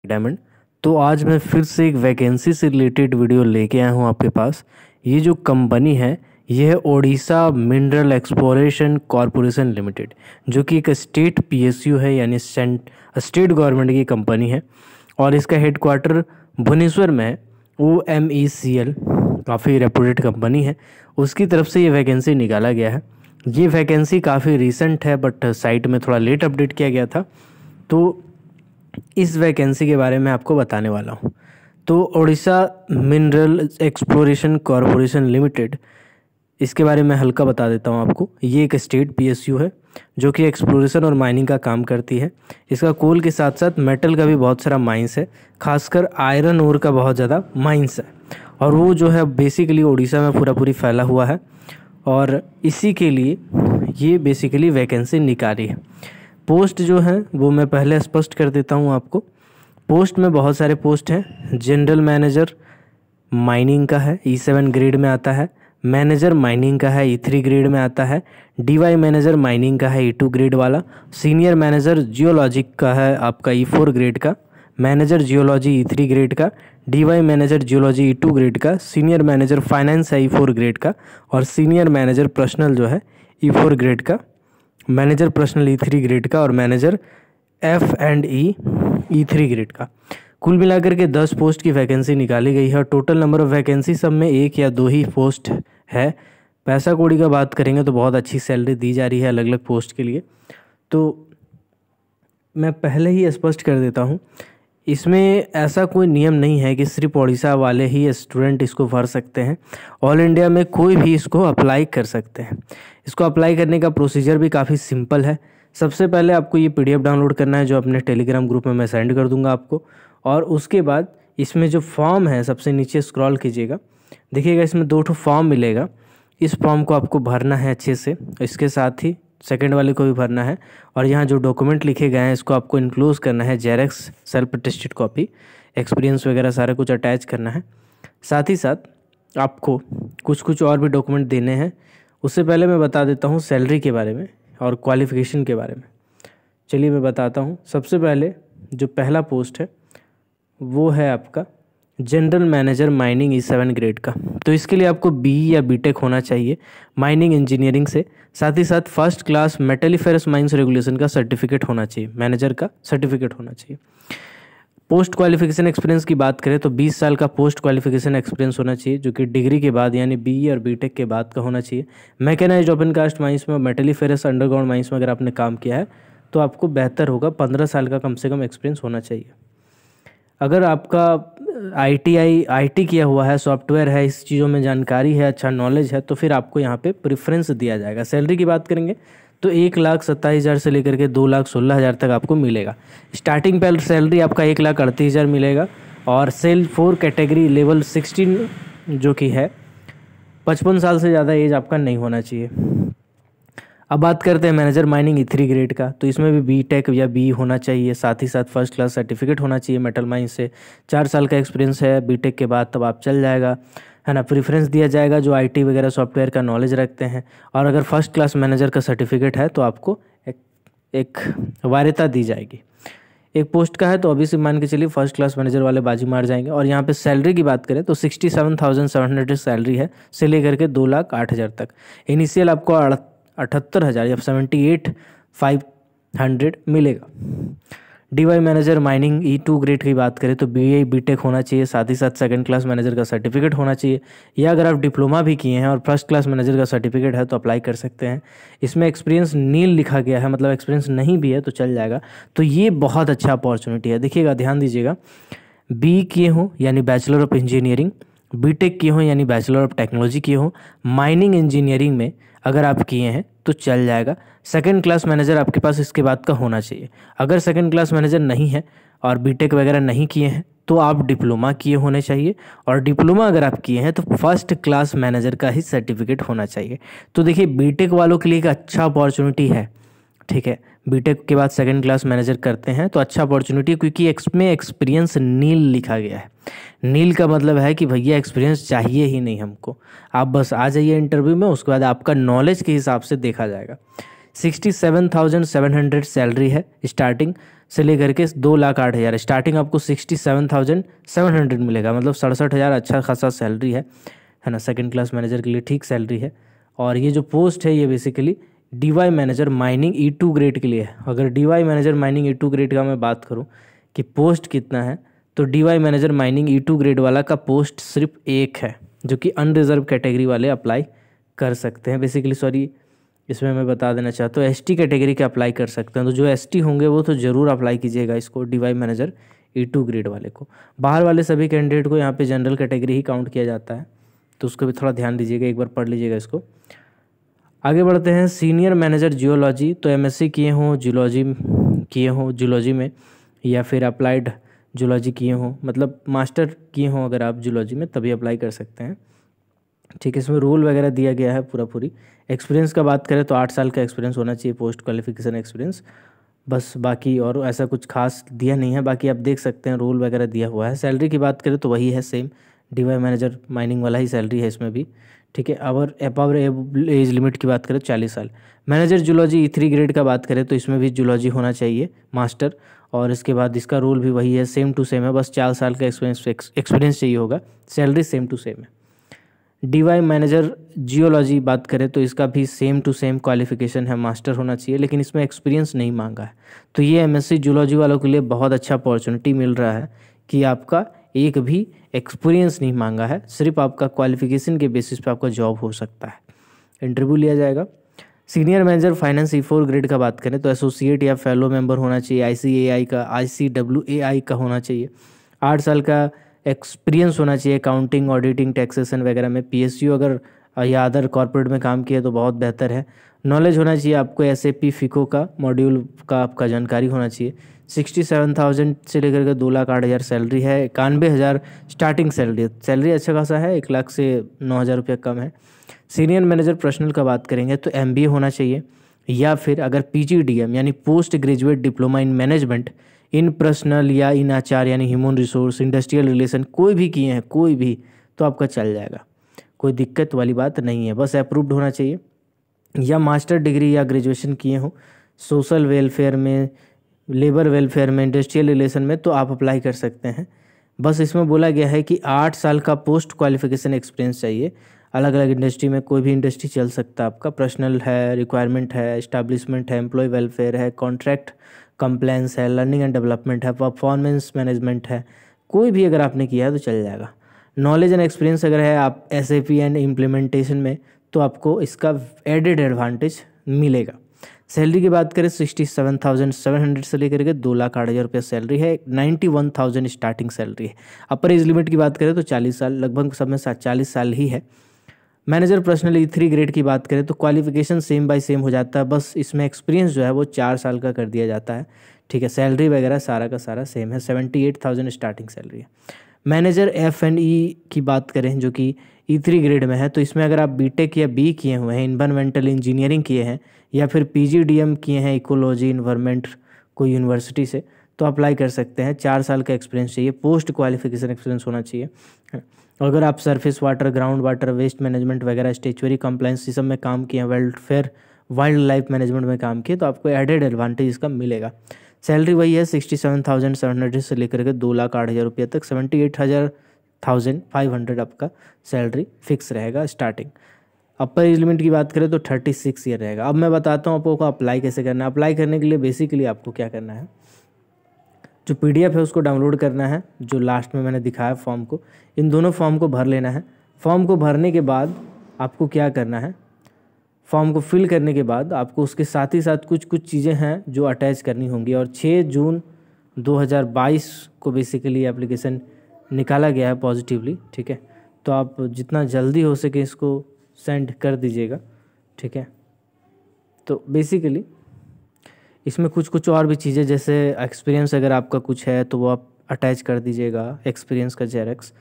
Diamond. तो आज मैं फिर से एक वैकेंसी से रिलेटेड वीडियो लेके आया हूँ आपके पास। ये जो कंपनी है ये है Odisha mineral exploration corporation limited, जो कि एक स्टेट पीएसयू है, यानी स्टेट गवर्नमेंट की कंपनी है। और इसका हेडक्वार्टर भुवनेश्वर में है। OMECL काफ़ी रेपुटेड कंपनी है, उसकी तरफ से ये वैकेंसी निकाला गया है। ये वैकेंसी काफ़ी रीसेंट है, बट साइट में थोड़ा लेट अपडेट किया गया था। तो इस वैकेंसी के बारे में आपको बताने वाला हूँ। तो Odisha mineral exploration corporation limited, इसके बारे में हल्का बता देता हूँ आपको। ये एक स्टेट पीएसयू है जो कि एक्सप्लोरेशन और माइनिंग का काम करती है। इसका कोल के साथ साथ मेटल का भी बहुत सारा माइंस है, खासकर आयरन ओर का बहुत ज़्यादा माइंस है। और वो जो है बेसिकली उड़ीसा में पूरी फैला हुआ है, और इसी के लिए ये बेसिकली वैकेंसी निकाली है। पोस्ट जो है वो मैं पहले स्पष्ट कर देता हूँ आपको। पोस्ट में बहुत सारे पोस्ट हैं। जनरल मैनेजर माइनिंग का है, E7 ग्रेड में आता है। मैनेजर माइनिंग का है, E3 ग्रेड में आता है। DY मैनेजर माइनिंग का है, E2 ग्रेड वाला। सीनियर मैनेजर जियोलॉजिक का है आपका E4 ग्रेड का। मैनेजर जियोलॉजी E3 ग्रेड का। DY manager geology E2 grade का। सीनियर मैनेजर फाइनेंस है E4 ग्रेड का। और सीनियर मैनेजर पर्सनल जो है E4 ग्रेड का। मैनेजर पर्सनल E3 ग्रेड का। और मैनेजर F&E E3 ग्रेड का। कुल मिलाकर के 10 पोस्ट की वैकेंसी निकाली गई है। टोटल नंबर ऑफ वैकेंसी सब में 1 या 2 ही पोस्ट है। पैसा कौड़ी का बात करेंगे तो बहुत अच्छी सैलरी दी जा रही है अलग अलग पोस्ट के लिए। तो मैं पहले ही स्पष्ट कर देता हूँ, इसमें ऐसा कोई नियम नहीं है कि सिर्फ उड़ीसा वाले ही स्टूडेंट इसको भर सकते हैं। ऑल इंडिया में कोई भी इसको अप्लाई कर सकते हैं। इसको अप्लाई करने का प्रोसीजर भी काफ़ी सिंपल है। सबसे पहले आपको ये PDF डाउनलोड करना है, जो अपने टेलीग्राम ग्रुप में मैं सेंड कर दूंगा आपको। और उसके बाद इसमें जो फॉर्म है, सबसे नीचे स्क्रॉल कीजिएगा, देखिएगा इसमें 2 फॉर्म मिलेगा। इस फॉर्म को आपको भरना है अच्छे से। इसके साथ ही सेकंड वाले को भी भरना है। और यहाँ जो डॉक्यूमेंट लिखे गए हैं इसको आपको इनक्लूज करना है। Xerox, self attested copy, experience वगैरह सारा कुछ अटैच करना है। साथ ही साथ आपको कुछ और भी डॉक्यूमेंट देने हैं। उससे पहले मैं बता देता हूँ सैलरी के बारे में और क्वालिफ़िकेशन के बारे में। चलिए मैं बताता हूँ। सबसे पहले जो पहला पोस्ट है वो है आपका general manager mining E7 grade का। तो इसके लिए आपको BE या BTech होना चाहिए माइनिंग इंजीनियरिंग से। साथ ही साथ फर्स्ट क्लास मेटलिफेरस माइंस रेगुलेशन का सर्टिफिकेट होना चाहिए, मैनेजर का सर्टिफिकेट होना चाहिए। पोस्ट क्वालिफिकेशन एक्सपीरियंस की बात करें तो 20 साल का पोस्ट क्वालिफिकेशन एक्सपीरियंस होना चाहिए, जो कि डिग्री के बाद यानी BE और BTech के बाद का होना चाहिए। मैकेनाइज्ड ओपन कास्ट माइंस में, मेटलिफेरस अंडरग्राउंड माइंस में अगर आपने काम किया है तो आपको बेहतर होगा। 15 साल का कम से कम एक्सपीरियंस होना चाहिए। अगर आपका IT किया हुआ है, सॉफ्टवेयर है, इस चीज़ों में जानकारी है, अच्छा नॉलेज है, तो फिर आपको यहाँ पे प्रेफरेंस दिया जाएगा। सैलरी की बात करेंगे तो 1,27,000 से लेकर के 2,16,000 तक आपको मिलेगा। स्टार्टिंग पहले सैलरी आपका 1,38,000 मिलेगा। और सेल 4 कैटेगरी लेवल 16 जो कि है 55 साल से ज़्यादा एज आपका नहीं होना चाहिए। अब बात करते हैं मैनेजर माइनिंग E3 ग्रेड का। तो इसमें भी BTech या BE होना चाहिए। साथ ही साथ फर्स्ट क्लास सर्टिफिकेट होना चाहिए मेटल माइंस से। 4 साल का एक्सपीरियंस है BTech के बाद, तब आप चल जाएगा, है ना। प्रेफरेंस दिया जाएगा जो IT वगैरह सॉफ्टवेयर का नॉलेज रखते हैं। और अगर फर्स्ट क्लास मैनेजर का सर्टिफिकेट है तो आपको एक वरीयता दी जाएगी। एक पोस्ट का है तो अभी से मान के चलिए फर्स्ट क्लास मैनेजर वाले बाजी मार जाएंगे। और यहाँ पे सैलरी की बात करें तो 67,700 सैलरी है, से लेकर के 2,08,000 तक। इनिशियल आपको 78,000 या 78,500 मिलेगा। DY manager mining E2 grade की बात करें तो BE BTech होना चाहिए। साथ ही साथ सेकंड क्लास मैनेजर का सर्टिफिकेट होना चाहिए। या अगर आप डिप्लोमा भी किए हैं और फर्स्ट क्लास मैनेजर का सर्टिफिकेट है तो अप्लाई कर सकते हैं। इसमें एक्सपीरियंस नील लिखा गया है, मतलब एक्सपीरियंस नहीं भी है तो चल जाएगा। तो ये बहुत अच्छा अपॉर्चुनिटी है। देखिएगा, ध्यान दीजिएगा। BE किए हों यानी बैचलर ऑफ इंजीनियरिंग, BTech किए हों यानी बैचलर ऑफ टेक्नोलॉजी किए हों, माइनिंग इंजीनियरिंग में अगर आप किए हैं तो चल जाएगा। सेकंड क्लास मैनेजर आपके पास इसके बाद का होना चाहिए। अगर सेकंड क्लास मैनेजर नहीं है और BTech वगैरह नहीं किए हैं तो आप डिप्लोमा किए होने चाहिए। और डिप्लोमा अगर आप किए हैं तो फर्स्ट क्लास मैनेजर का ही सर्टिफिकेट होना चाहिए। तो देखिए, BTech वालों के लिए एक अच्छा अपॉर्चुनिटी है, ठीक है। BTech के बाद सेकंड क्लास मैनेजर करते हैं तो अच्छा अपॉर्चुनिटी, क्योंकि इसमें एक्सपीरियंस नील लिखा गया है। नील का मतलब है कि भैया एक्सपीरियंस चाहिए ही नहीं हमको, आप बस आ जाइए इंटरव्यू में, उसके बाद आपका नॉलेज के हिसाब से देखा जाएगा। 67,700 सैलरी है स्टार्टिंग। से लेकर के 2,08,000। स्टार्टिंग आपको 67,700 मिलेगा, मतलब 67,000 अच्छा खासा सैलरी है ना। सेकंड क्लास मैनेजर के लिए ठीक सैलरी है। और ये जो पोस्ट है ये basically DY manager mining E2 grade के लिए है। अगर DY manager mining E2 grade का मैं बात करूँ कि पोस्ट कितना है, तो DY manager mining E2 grade वाला का पोस्ट सिर्फ एक है, जो कि अनरिजर्व कैटेगरी वाले अप्लाई कर सकते हैं। बेसिकली सॉरी, इसमें मैं बता देना चाहता हूँ ST कैटेगरी के अप्लाई कर सकते हैं। तो जो ST होंगे वो तो ज़रूर अप्लाई कीजिएगा इसको, DY मैनेजर E2 ग्रेड वाले को। बाहर वाले सभी कैंडिडेट को यहाँ पे जनरल कैटेगरी ही काउंट किया जाता है, तो उसको भी थोड़ा ध्यान दीजिएगा, एक बार पढ़ लीजिएगा इसको। आगे बढ़ते हैं। सीनियर मैनेजर जियोलॉजी, तो MSc किए हों जूलॉजी में, या फिर अप्लाइड जूलॉजी किए हों, मतलब मास्टर किए हों अगर आप जूलॉजी में, तभी अप्लाई कर सकते हैं। ठीक है, इसमें रूल वगैरह दिया गया है पूरी। एक्सपीरियंस का बात करें तो 8 साल का एक्सपीरियंस होना चाहिए, पोस्ट क्वालिफिकेशन एक्सपीरियंस, बस। बाकी और ऐसा कुछ खास दिया नहीं है, बाकी आप देख सकते हैं रूल वगैरह दिया हुआ है। सैलरी की बात करें तो वही है, सेम DY मैनेजर माइनिंग वाला ही सैलरी है इसमें भी। ठीक है, और अबव एज लिमिट की बात करें तो 40 साल। मैनेजर जूलॉजी E3 ग्रेड का बात करें तो इसमें भी जूलॉजी होना चाहिए मास्टर, और इसके बाद इसका रूल भी वही है, सेम टू सेम है, बस 4 साल का एक्सपीरियंस चाहिए होगा। सैलरी सेम टू सेम है। DY मैनेजर जियोलॉजी बात करें तो इसका भी सेम टू सेम क्वालिफिकेशन है, मास्टर होना चाहिए, लेकिन इसमें एक्सपीरियंस नहीं मांगा है। तो ये MSc जियोलॉजी वालों के लिए बहुत अच्छा अपॉर्चुनिटी मिल रहा है कि आपका एक भी एक्सपीरियंस नहीं मांगा है, सिर्फ आपका क्वालिफिकेशन के बेसिस पे आपका जॉब हो सकता है, इंटरव्यू लिया जाएगा। Senior manager finance E4 grade का बात करें तो एसोसिएट या फेलो मेंबर होना चाहिए, ICWAI का होना चाहिए, 8 साल का एक्सपीरियंस होना चाहिए अकाउंटिंग, ऑडिटिंग, टैक्सेशन वगैरह में। PSU अगर या अदर कॉर्पोरेट में काम किया तो बहुत बेहतर है। नॉलेज होना चाहिए आपको SAP FICO का मॉड्यूल का आपका जानकारी होना चाहिए। 67,000 से लेकर के 2,08,000 सैलरी है, 91,000 स्टार्टिंग सैलरी अच्छा खासा है, 1 लाख से 9,000 रुपये कम है। सीनियर मैनेजर पर्सनल का बात करेंगे तो MBA होना चाहिए, या फिर अगर PGDM यानी post graduate diploma in management in personal या इन HR यानी ह्यूमन रिसोर्स, इंडस्ट्रियल रिलेशन कोई भी किए हैं, कोई भी, तो आपका चल जाएगा, कोई दिक्कत वाली बात नहीं है, बस अप्रूव्ड होना चाहिए। या मास्टर डिग्री या ग्रेजुएशन किए हो सोशल वेलफेयर में, लेबर वेलफेयर में, इंडस्ट्रियल रिलेशन में, तो आप अप्लाई कर सकते हैं। बस इसमें बोला गया है कि 8 साल का पोस्ट क्वालिफिकेशन एक्सपीरियंस चाहिए, अलग अलग इंडस्ट्री में, कोई भी इंडस्ट्री चल सकता है आपका। पर्सनल है, रिक्वायरमेंट है, एस्टैब्लिशमेंट है, एम्प्लॉय वेलफेयर है, कॉन्ट्रैक्ट कंप्लायंस है, लर्निंग एंड डेवलपमेंट है, परफॉर्मेंस मैनेजमेंट है, कोई भी अगर आपने किया है तो चल जाएगा। नॉलेज एंड एक्सपीरियंस अगर है आप SAP एंड इम्प्लीमेंटेशन में, तो आपको इसका एडेड एडवांटेज मिलेगा। सैलरी की बात करें 67,700 से लेकर के 2,08,000 रुपये सैलरी है, 91,000 स्टार्टिंग सैलरी है। अपर एज लिमिट की बात करें तो 40 साल, लगभग सब में 40 साल ही है। मैनेजर पर्सनल E3 ग्रेड की बात करें तो क्वालिफिकेशन सेम बाय सेम हो जाता है, बस इसमें एक्सपीरियंस जो है वो 4 साल का कर दिया जाता है। ठीक है, सैलरी वगैरह सारा का सारा सेम है, 78,000 स्टार्टिंग सैलरी है। मैनेजर F&E की बात करें जो कि E3 ग्रेड में है, तो इसमें अगर आप BTech या BE किए हुए हैं, इन्वायरमेंटल इंजीनियरिंग किए हैं, या फिर PGDM किए हैं इकोलॉजी इन्वायरमेंट कोई यूनिवर्सिटी से, तो अप्लाई कर सकते हैं। 4 साल का एक्सपीरियंस चाहिए, पोस्ट क्वालिफिकेशन एक्सपीरियंस होना चाहिए। अगर आप surface water, ground water, waste management वगैरह, स्टेचुरी कंप्लायंस ये सब में काम किए, वेलफेयर, वाइल्ड लाइफ मैनेजमेंट में काम किए, तो आपको एडेड एडवांटेज इसका मिलेगा। सैलरी वही है 67,700 से लेकर के 2,08,000 रुपये तक, 78,500 आपका सैलरी फिक्स रहेगा स्टार्टिंग। अपर एज लिमिट की बात करें तो 36 ईयर रहेगा। अब मैं बताता हूँ आपको अप्लाई कैसे करना है। अप्लाई करने के लिए बेसिकली आपको क्या करना है, जो PDF है उसको डाउनलोड करना है, जो लास्ट में मैंने दिखाया फॉर्म को, इन दोनों फॉर्म को भर लेना है। फॉर्म को भरने के बाद आपको क्या करना है, फॉर्म को फिल करने के बाद आपको उसके साथ ही साथ कुछ चीज़ें हैं जो अटैच करनी होंगी। और 6 जून 2022 को बेसिकली एप्लीकेशन निकाला गया है पॉजिटिवली। ठीक है, तो आप जितना जल्दी हो सके इसको सेंड कर दीजिएगा। ठीक है, तो बेसिकली इसमें कुछ और भी चीज़ें, जैसे एक्सपीरियंस अगर आपका कुछ है तो वो आप अटैच कर दीजिएगा, एक्सपीरियंस का जेरॉक्स।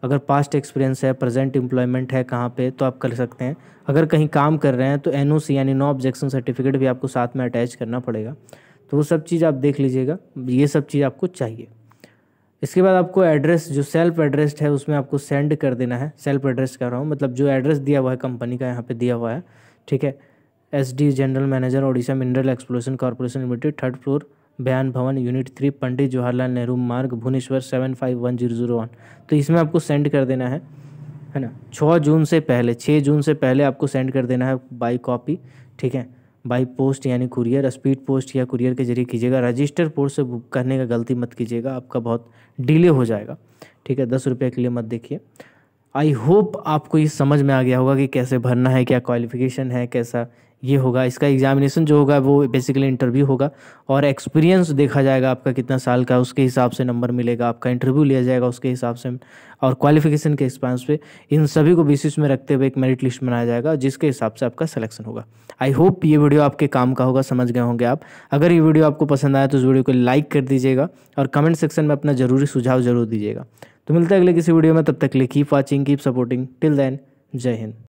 अगर पास्ट एक्सपीरियंस है, प्रेजेंट एम्प्लॉयमेंट है कहाँ पे, तो आप कर सकते हैं। अगर कहीं काम कर रहे हैं तो NOC यानी नो ऑब्जेक्शन सर्टिफिकेट भी आपको साथ में अटैच करना पड़ेगा। तो वो सब चीज़ आप देख लीजिएगा, ये सब चीज़ आपको चाहिए। इसके बाद आपको एड्रेस, जो सेल्फ एड्रेस्ड है उसमें आपको सेंड कर देना है। सेल्फ एड्रेस कर रहा हूँ, मतलब जो एड्रेस दिया हुआ है कंपनी का यहाँ पे दिया हुआ है। ठीक है, SD general manager Odisha mineral exploration corporation limited, 3rd floor, बयान भवन यूनिट 3 पंडित जवाहरलाल नेहरू मार्ग भुवनेश्वर 751001। तो इसमें आपको सेंड कर देना है ना। 6 जून से पहले आपको सेंड कर देना है बाई कॉपी, ठीक है। बाई पोस्ट यानी कुरियर, स्पीड पोस्ट या कुरियर के जरिए कीजिएगा। रजिस्टर पोस्ट से बुक करने का गलती मत कीजिएगा, आपका बहुत डिले हो जाएगा, ठीक है। 10 रुपये के लिए मत देखिए। आई होप आपको ये समझ में आ गया होगा कि कैसे भरना है, क्या क्वालिफिकेशन है, कैसा ये होगा। इसका एग्जामिनेशन जो होगा वो बेसिकली इंटरव्यू होगा और एक्सपीरियंस देखा जाएगा आपका कितना साल का, उसके हिसाब से नंबर मिलेगा। आपका इंटरव्यू लिया जाएगा उसके हिसाब से और क्वालिफिकेशन के हिसाब पे इन सभी को बेसिस में रखते हुए एक मेरिट लिस्ट बनाया जाएगा जिसके हिसाब से आपका सिलेक्शन होगा। आई होप ये वीडियो आपके काम का होगा, समझ गए होंगे आप। अगर ये वीडियो आपको पसंद आया तो इस वीडियो को लाइक कर दीजिएगा और कमेंट सेक्शन में अपना ज़रूरी सुझाव जरूर दीजिएगा। तो मिलता है अगले किसी वीडियो में, तब तक के लिए keep watching, keep supporting, till then जय हिंद।